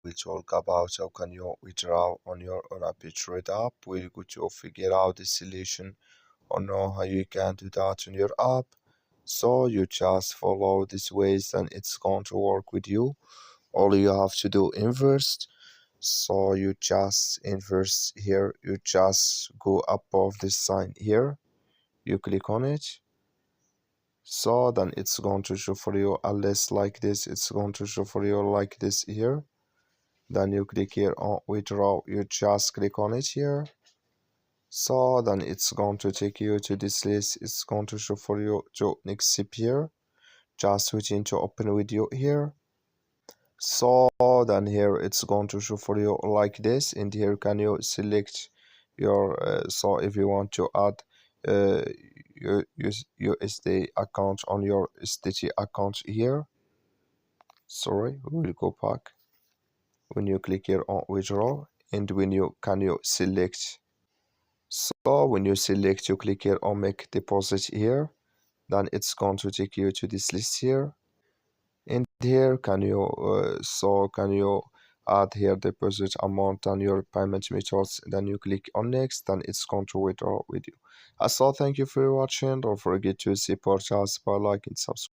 will talk about how can you withdraw on your Olymptrade app. We're going to figure out the solution or know how you can do that on your app. So you just follow these ways and it's going to work with you. All you have to do first. So you just invert here, you just go above this sign here, you click on it. So then it's going to show for you a list like this. It's going to show for you like this here. Then you click here on withdraw, you just click on it here. So then it's going to take you to this list. It's going to show for you to next step here. Just switch into open video here. So then here it's going to show for you like this, and here can you select your so if you want to add your USD account on your SDT account here. Sorry, we'll go back. When you click here on withdraw, and when you can you select, so when you select, you click here on make deposit here, then it's going to take you to this list here. And here can you can you add here deposit amount and your payment methods. Then you click on next, then it's going to withdraw with you. So thank you for watching. Don't forget to support us by liking, subscribe.